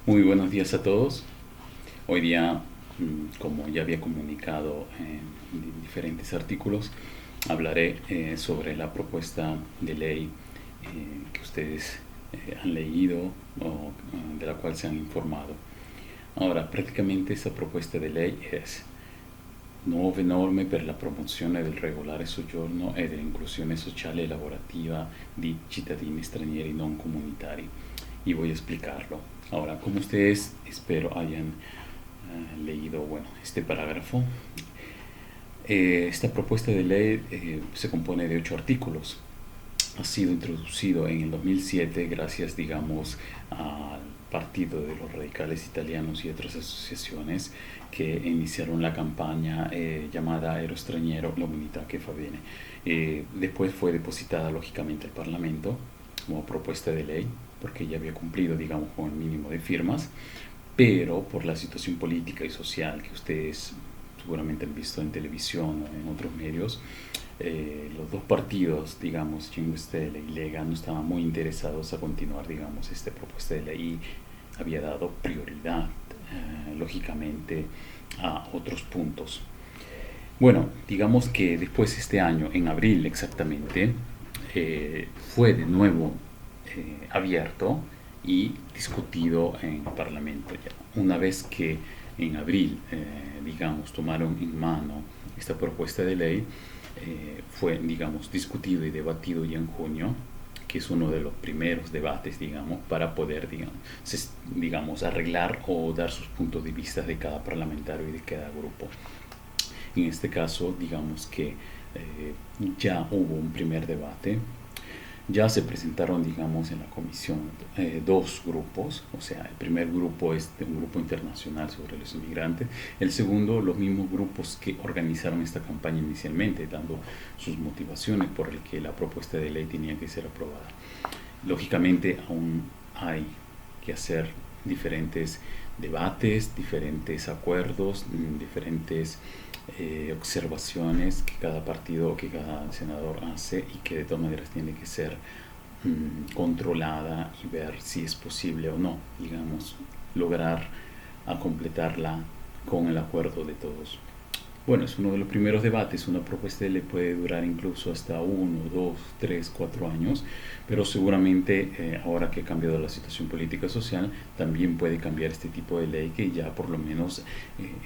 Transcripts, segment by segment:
Muy buenos días a todos. Hoy día, como ya había comunicado en diferentes artículos, hablaré sobre la propuesta de ley que ustedes han leído o de la cual se han informado. Ahora, prácticamente esta propuesta de ley es nuove norme per la promozione del regolare soggiorno e dell'inclusione sociale e lavorativa di cittadini stranieri non comunitari. Y voy a explicarlo. Ahora, como ustedes espero hayan leído este parágrafo, esta propuesta de ley se compone de 8 artículos. Ha sido introducido en el 2007 gracias, digamos, al Partido de los Radicales Italianos y otras asociaciones que iniciaron la campaña llamada Ero Straniero, la unità che fa bene. Después fue depositada lógicamente al Parlamento como propuesta de ley, porque ya había cumplido, digamos, con el mínimo de firmas, pero por la situación política y social que ustedes seguramente han visto en televisión o en otros medios, los dos partidos, digamos, Cinque Stelle y Lega, no estaban muy interesados a continuar, digamos, esta propuesta de ley y había dado prioridad, lógicamente, a otros puntos. Bueno, digamos que después este año, en abril exactamente, fue de nuevo abierto y discutido en el Parlamento ya. Una vez que en abril, digamos, tomaron en mano esta propuesta de ley, fue, digamos, discutido y debatido ya en junio, que es uno de los primeros debates, digamos, para poder, digamos, arreglar o dar sus puntos de vista de cada parlamentario y de cada grupo. En este caso, digamos que ya hubo un primer debate. Ya se presentaron, digamos, en la comisión dos grupos, o sea, el primer grupo es de un grupo internacional sobre los inmigrantes, el segundo, los mismos grupos que organizaron esta campaña inicialmente, dando sus motivaciones por el que la propuesta de ley tenía que ser aprobada. Lógicamente, aún hay que hacer diferentes debates, diferentes acuerdos, diferentes observaciones que cada partido o que cada senador hace y que de todas maneras tiene que ser controlada y ver si es posible o no, digamos, lograr a completarla con el acuerdo de todos. Bueno, es uno de los primeros debates, una propuesta le puede durar incluso hasta 1, 2, 3, 4 años, pero seguramente ahora que ha cambiado la situación política y social, también puede cambiar este tipo de ley que ya por lo menos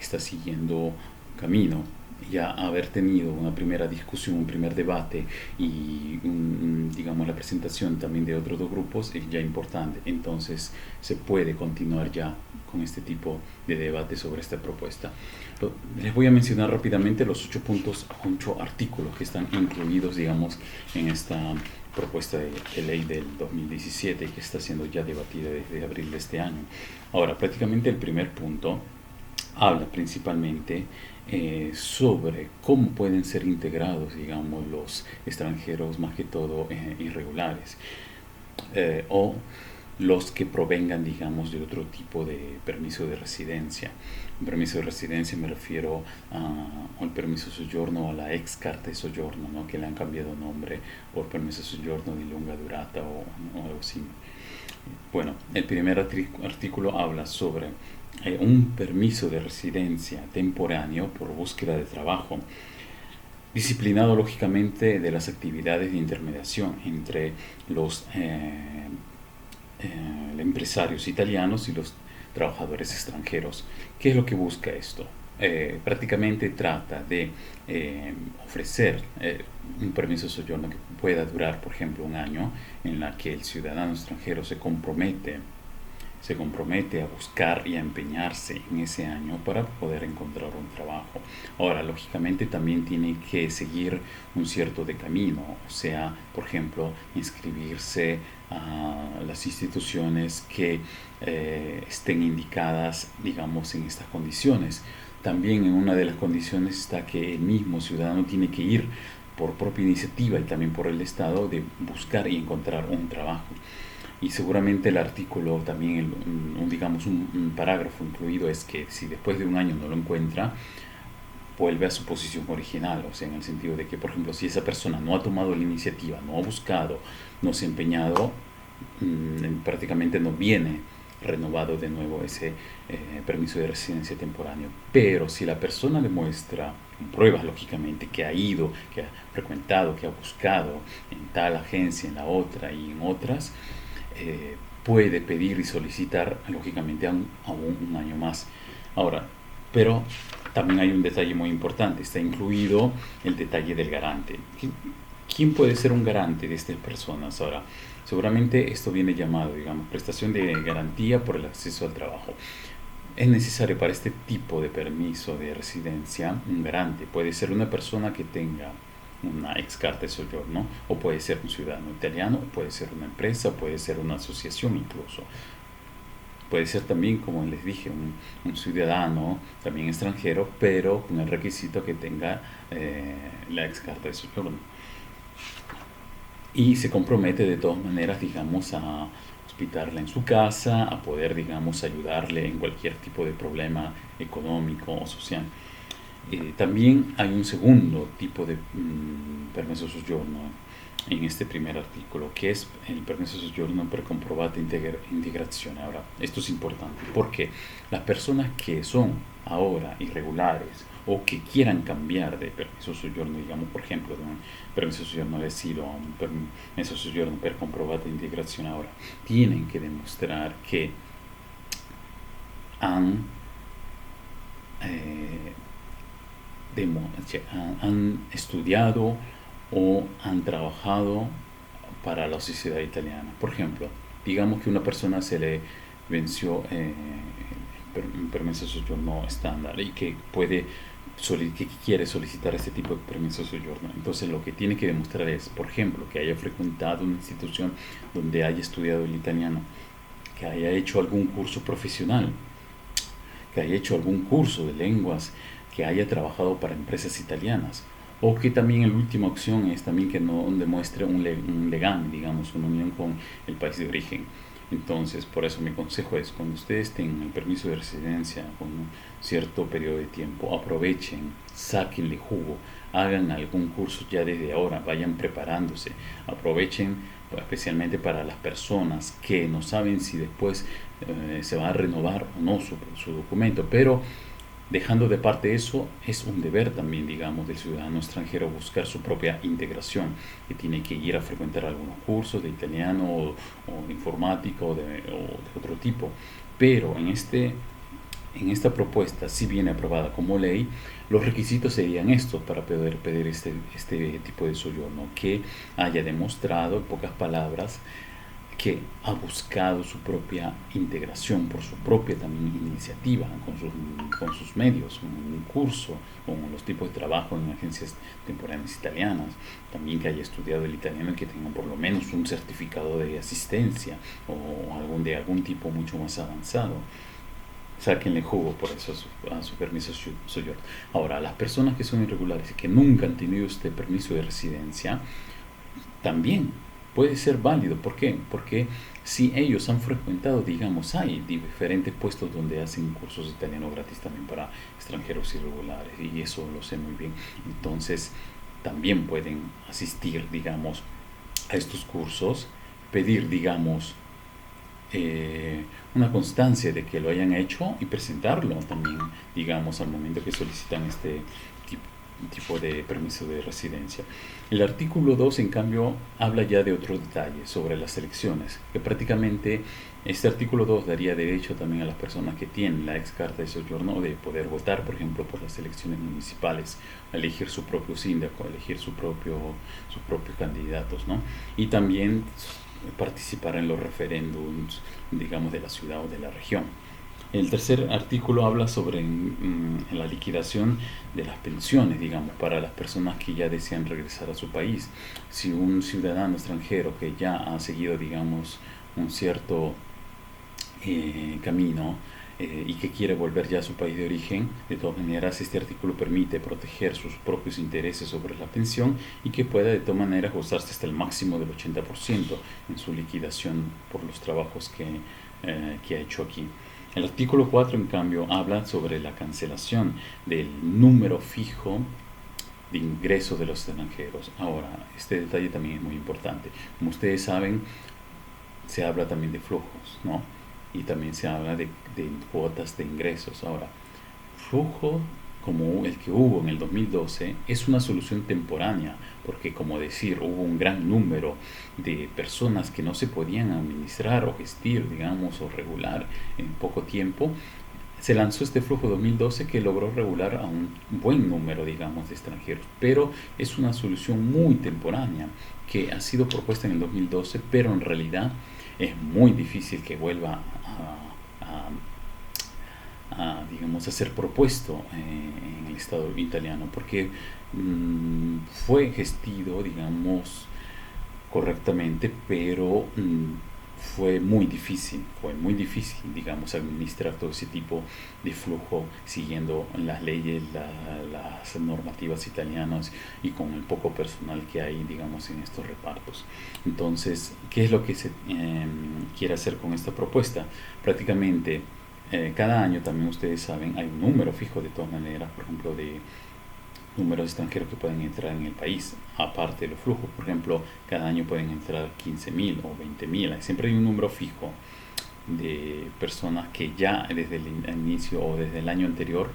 está siguiendo camino. Ya haber tenido una primera discusión, un primer debate y digamos la presentación también de otros dos grupos es ya importante. Entonces se puede continuar ya con este tipo de debate sobre esta propuesta. Les voy a mencionar rápidamente los 8 puntos, 8 artículos que están incluidos, digamos, en esta propuesta de ley del 2017 que está siendo ya debatida desde abril de este año. Ahora, prácticamente el primer punto habla principalmente sobre cómo pueden ser integrados, digamos, los extranjeros, más que todo irregulares, o los que provengan, digamos, de otro tipo de permiso de residencia. Un permiso de residencia me refiero al permiso de soggiorno o a la ex carta de soggiorno, ¿no? Que le han cambiado nombre por permiso de soggiorno di lunga durata o algo así. Bueno, el primer artículo habla sobre un permiso de residencia temporáneo por búsqueda de trabajo, disciplinado lógicamente de las actividades de intermediación entre los empresarios italianos y los trabajadores extranjeros. ¿Qué es lo que busca esto? Prácticamente trata de ofrecer un permiso de soggiorno que pueda durar, por ejemplo, un año, en la que el ciudadano extranjero se compromete a buscar y a empeñarse en ese año para poder encontrar un trabajo. Ahora, lógicamente también tiene que seguir un cierto de camino, o sea, por ejemplo, inscribirse a las instituciones que estén indicadas, digamos, en estas condiciones. También en una de las condiciones está que el mismo ciudadano tiene que ir por propia iniciativa y también por el Estado de buscar y encontrar un trabajo. Y seguramente el artículo también, digamos, un parágrafo incluido es que si después de un año no lo encuentra, vuelve a su posición original, o sea, en el sentido de que, por ejemplo, si esa persona no ha tomado la iniciativa, no ha buscado, no se ha empeñado, prácticamente no viene renovado de nuevo ese permiso de residencia temporal. Pero si la persona demuestra, con pruebas lógicamente, que ha ido, que ha frecuentado, que ha buscado en tal agencia, en la otra y en otras, puede pedir y solicitar lógicamente aún un año más. Ahora, pero también hay un detalle muy importante, está incluido el detalle del garante. ¿Quién puede ser un garante de estas personas? Ahora, seguramente esto viene llamado, digamos, prestación de garantía por el acceso al trabajo. Es necesario para este tipo de permiso de residencia un garante. Puede ser una persona que tenga una ex carta de soggiorno, o puede ser un ciudadano italiano, o puede ser una empresa, o puede ser una asociación incluso. Puede ser también, como les dije, un ciudadano también extranjero, pero con el requisito que tenga la ex carta de soggiorno. Y se compromete de todas maneras, digamos, a hospitarla en su casa, a poder, digamos, ayudarle en cualquier tipo de problema económico o social. También hay un segundo tipo de permesso soggiorno en este primer artículo, que es el permesso soggiorno per comprovata integrazione. Ahora, esto es importante porque las personas que son ahora irregulares o que quieran cambiar de permiso soggiorno, digamos, por ejemplo, de un permiso soggiorno de asilo a un permiso soggiorno per comprovata integrazione, ahora tienen que demostrar que han han estudiado o han trabajado para la sociedad italiana. Por ejemplo, digamos que una persona se le venció un permiso de soggiorno estándar y que quiere solicitar este tipo de permiso de soggiorno. Entonces lo que tiene que demostrar es, por ejemplo, que haya frecuentado una institución donde haya estudiado el italiano, que haya hecho algún curso profesional, que haya hecho algún curso de lenguas, que haya trabajado para empresas italianas, o que también la última opción es también que no demuestre un legame, digamos, una unión con el país de origen. Entonces, por eso mi consejo es, cuando ustedes tengan el permiso de residencia con un cierto periodo de tiempo, aprovechen, sáquenle jugo, hagan algún curso ya desde ahora, vayan preparándose, aprovechen especialmente para las personas que no saben si después se va a renovar o no su documento, pero dejando de parte eso, es un deber también, digamos, del ciudadano extranjero buscar su propia integración, que tiene que ir a frecuentar algunos cursos de italiano o de informática o de otro tipo. Pero en esta propuesta, si viene aprobada como ley, los requisitos serían estos para poder pedir este tipo de soggiorno, que haya demostrado, en pocas palabras, que ha buscado su propia integración por su propia también iniciativa, con sus medios, un curso, con los tipos de trabajo en agencias temporales italianas, también que haya estudiado el italiano y que tenga por lo menos un certificado de asistencia o de algún tipo mucho más avanzado. Sáquenle jugo por eso a su permiso soggiorno. Ahora, a las personas que son irregulares y que nunca han tenido este permiso de residencia, también puede ser válido. ¿Por qué? Porque si ellos han frecuentado, digamos, hay diferentes puestos donde hacen cursos de italiano gratis también para extranjeros irregulares, y eso lo sé muy bien. Entonces, también pueden asistir, digamos, a estos cursos, pedir, digamos, una constancia de que lo hayan hecho y presentarlo también, digamos, al momento que solicitan este tipo de permiso de residencia. El artículo 2, en cambio, habla ya de otro detalle sobre las elecciones, que prácticamente este artículo 2 daría derecho también a las personas que tienen la ex carta de soggiorno de poder votar, por ejemplo, por las elecciones municipales, a elegir su propio síndico, a elegir sus propios candidatos, ¿no? Y también participar en los referéndums, digamos, de la ciudad o de la región. El tercer artículo habla sobre la liquidación de las pensiones, digamos, para las personas que ya desean regresar a su país. Si un ciudadano extranjero que ya ha seguido, digamos, un cierto camino y que quiere volver ya a su país de origen, de todas maneras este artículo permite proteger sus propios intereses sobre la pensión y que pueda de todas maneras gozarse hasta el máximo del 80% en su liquidación por los trabajos que ha hecho aquí. El artículo 4, en cambio, habla sobre la cancelación del número fijo de ingresos de los extranjeros. Ahora, este detalle también es muy importante. Como ustedes saben, se habla también de flujos, ¿no? y también se habla de cuotas de ingresos. Ahora, flujo como el que hubo en el 2012 es una solución temporánea, porque como decir, hubo un gran número de personas que no se podían administrar o gestir, digamos, o regular en poco tiempo. Se lanzó este flujo 2012 que logró regular a un buen número, digamos, de extranjeros, pero es una solución muy temporánea que ha sido propuesta en el 2012, pero en realidad es muy difícil que vuelva digamos, a ser propuesto en el Estado italiano, porque fue gestido, digamos, correctamente, pero fue muy difícil, digamos, administrar todo ese tipo de flujo siguiendo las leyes, las normativas italianas y con el poco personal que hay, digamos, en estos repartos. Entonces, ¿qué es lo que se quiere hacer con esta propuesta? Prácticamente cada año, también ustedes saben, hay un número fijo de todas maneras, por ejemplo, de números extranjeros que pueden entrar en el país, aparte de los flujos. Por ejemplo, cada año pueden entrar 15.000 o 20.000. Siempre hay un número fijo de personas que ya desde el inicio o desde el año anterior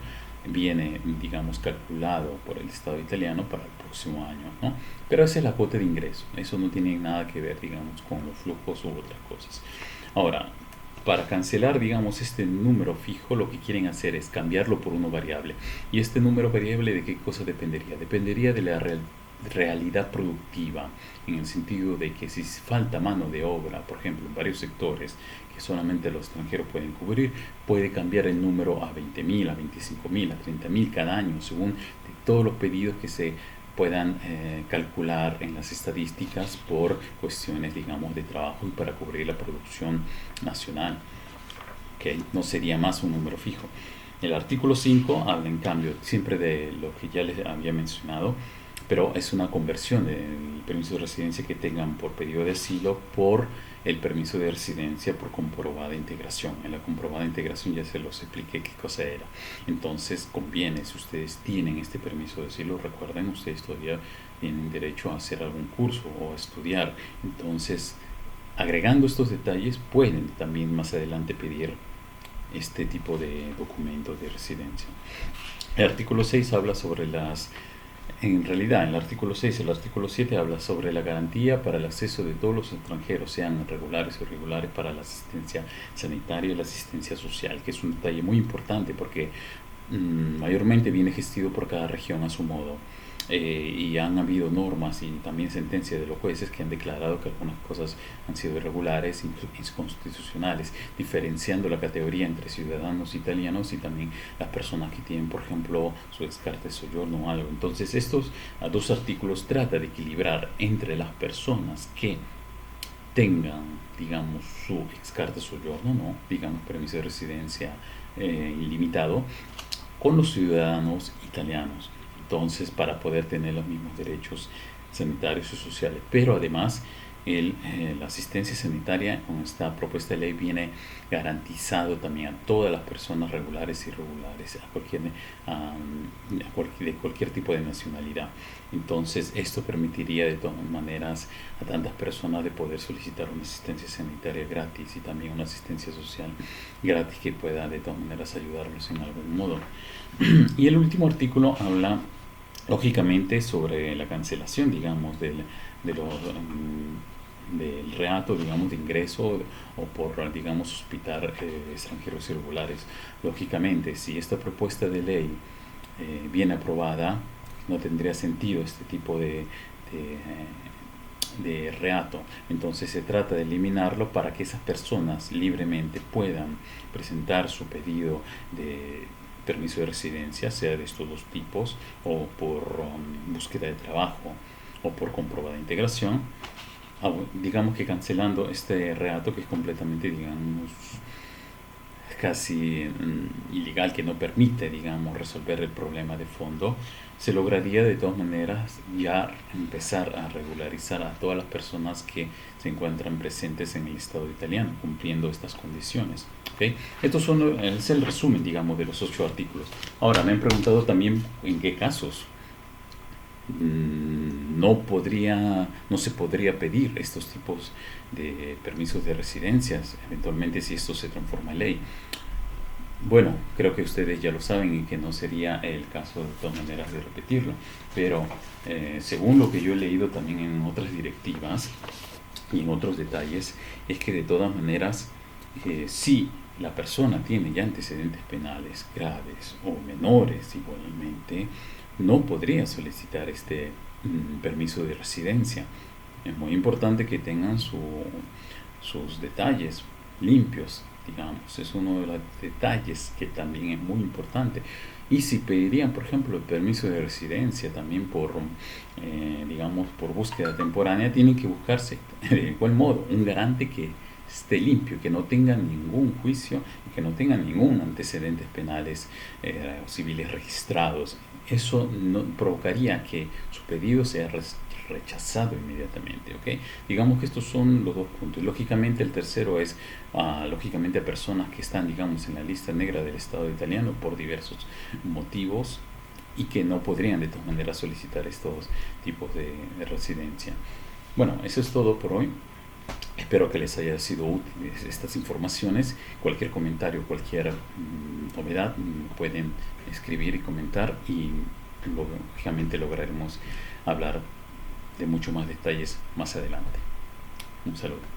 viene, digamos, calculado por el Estado italiano para el próximo año, ¿no? Pero esa es la cuota de ingreso. Eso no tiene nada que ver, digamos, con los flujos u otras cosas. Ahora, para cancelar, digamos, este número fijo, lo que quieren hacer es cambiarlo por uno variable. ¿Y este número variable de qué cosa dependería? Dependería de la realidad productiva, en el sentido de que si falta mano de obra, por ejemplo, en varios sectores que solamente los extranjeros pueden cubrir, puede cambiar el número a 20.000, a 25.000, a 30.000 cada año, según todos los pedidos que se puedan calcular en las estadísticas por cuestiones, digamos, de trabajo y para cubrir la producción nacional, que no sería más un número fijo. El artículo 5 habla, en cambio, siempre de lo que ya les había mencionado, pero es una conversión del permiso de residencia que tengan por pedido de asilo por el permiso de residencia por comprobada integración. En la comprobada integración ya se los expliqué qué cosa era. Entonces conviene, si ustedes tienen este permiso de asilo, recuerden, ustedes todavía tienen derecho a hacer algún curso o a estudiar. Entonces, agregando estos detalles, pueden también más adelante pedir este tipo de documentos de residencia. El artículo 6 habla sobre en realidad, en el artículo 6 y el artículo 7 habla sobre la garantía para el acceso de todos los extranjeros, sean regulares o irregulares, para la asistencia sanitaria y la asistencia social, que es un detalle muy importante porque mayormente viene gestido por cada región a su modo. Y han habido normas y también sentencias de los jueces que han declarado que algunas cosas han sido irregulares, inconstitucionales, diferenciando la categoría entre ciudadanos italianos y también las personas que tienen, por ejemplo, su ex carta de soggiorno o algo. Entonces, estos dos artículos tratan de equilibrar entre las personas que tengan, digamos, su ex carta de soggiorno, ¿no? Digamos, permiso de residencia ilimitado, con los ciudadanos italianos. Entonces, para poder tener los mismos derechos sanitarios y sociales. Pero además, la asistencia sanitaria con esta propuesta de ley viene garantizado también a todas las personas regulares y irregulares, de cualquier tipo de nacionalidad. Entonces, esto permitiría de todas maneras a tantas personas de poder solicitar una asistencia sanitaria gratis y también una asistencia social gratis que pueda de todas maneras ayudarlos en algún modo. Y el último artículo habla lógicamente sobre la cancelación, digamos, del reato, digamos, de ingreso o por, digamos, hospitar extranjeros irregulares. Lógicamente, si esta propuesta de ley viene aprobada, no tendría sentido este tipo de reato. Entonces se trata de eliminarlo para que esas personas libremente puedan presentar su pedido de permiso de residencia, sea de estos dos tipos, o por búsqueda de trabajo o por comprobada integración, digamos que cancelando este reato que es completamente, digamos, casi ilegal, que no permite, digamos, resolver el problema de fondo. Se lograría de todas maneras ya empezar a regularizar a todas las personas que se encuentran presentes en el Estado italiano, cumpliendo estas condiciones. ¿Okay? Estos es el resumen, digamos, de los 8 artículos. Ahora, me han preguntado también en qué casos no se podría pedir estos tipos de permisos de residencias, eventualmente si esto se transforma en ley. Bueno, creo que ustedes ya lo saben y que no sería el caso de todas maneras de repetirlo, pero según lo que yo he leído también en otras directivas y en otros detalles, es que de todas maneras, si la persona tiene ya antecedentes penales graves o menores igualmente, no podría solicitar este permiso de residencia. Es muy importante que tengan sus detalles limpios, digamos, es uno de los detalles que también es muy importante. Y si pedirían, por ejemplo, el permiso de residencia también digamos, por búsqueda temporánea, tienen que buscarse de igual modo un garante que esté limpio, que no tenga ningún juicio y que no tenga ningún antecedentes penales o civiles registrados. Eso no provocaría que su pedido sea rechazado inmediatamente, ¿ok? Digamos que estos son los dos puntos. Lógicamente el tercero es, lógicamente, a personas que están, digamos, en la lista negra del Estado italiano por diversos motivos y que no podrían de todas maneras solicitar estos tipos de residencia. Bueno, eso es todo por hoy. Espero que les haya sido útiles estas informaciones. Cualquier comentario, cualquier novedad, pueden escribir y comentar y lógicamente lograremos hablar de mucho más detalles más adelante. Un saludo.